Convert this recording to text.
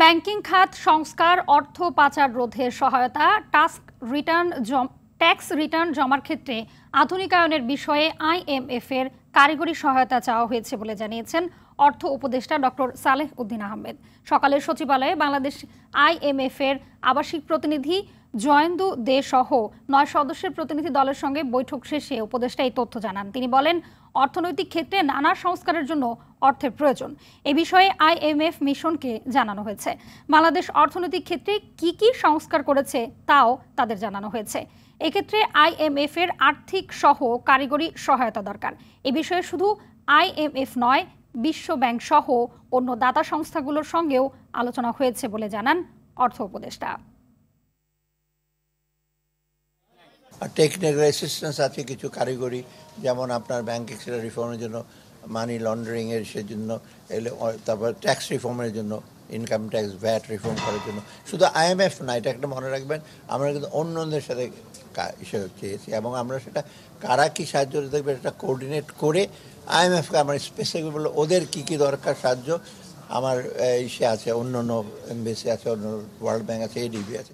Banking খাত সংস্কার, অর্থ পাচার রোধে সহায়তা, ট্যাক্স রিটার্ন জমার ক্ষেত্রে আধুনিকায়নের বিষয়ে আইএমএফ এর কারিগরি সহায়তা চাওয়া হয়েছে বলে জানিয়েছেন অর্থ উপদেষ্টা ডক্টর সালেহ উদ্দিন আহমেদ। সকালে সচিবালয়ে বাংলাদেশ আইএমএফ এর আবাসিক প্রতিনিধি জয়েন্দু দে সহ ৯ সদস্যের প্রতিনিধি দলের সঙ্গে বৈঠক শেষে উপদেষ্টা এই তথ্য জানান। তিনি বলেন, অর্থনৈতিক ক্ষেত্রে নানা সংস্কারের জন্য অর্থের প্রয়োজন। এ বিষয়ে আইএমএফ মিশনকে জানানো হয়েছে। বাংলাদেশ অর্থনৈতিক ক্ষেত্রে কি কি সংস্কার করেছে তাও তাদের জানানো হয়েছে। এক্ষেত্রে আইএমএফ এর আর্থিক সহ কারিগরি সহায়তা দরকার। এ বিষয়ে শুধু আইএমএফ নয়, বিশ্ব ব্যাংক সহ অন্য দাতা সংস্থাগুলোর সঙ্গেও আলোচনা হয়েছে বলে জানান অর্থ উপদেষ্টা। টেকনিক্যাল অ্যাসিস্ট্যান্স আছে, কিছু কারিগরি, যেমন আপনার ব্যাংক এক্সের রিফর্মের জন্য, মানি লন্ডারিং এর সেজন্য, তারপর ট্যাক্স রিফর্মের জন্য, ইনকাম ট্যাক্স ভ্যাট রিফর্ম করার জন্য। শুধু আইএমএফ না, এটা একটা মনে রাখবেন, আমরা কিন্তু অন্যদের সাথে চেয়েছি এবং আমরা সেটা কারা কি সাহায্য দেখবেন সেটা কোঅর্ডিনেট করে আইএমএফকে আমার স্পেসিফিক বলে ওদের কী কী দরকার সাহায্য। আমার ইসে আছে, অন্য এমবেসি আছে, অন্য ওয়ার্ল্ড ব্যাংক আছে, এডিবি আছে।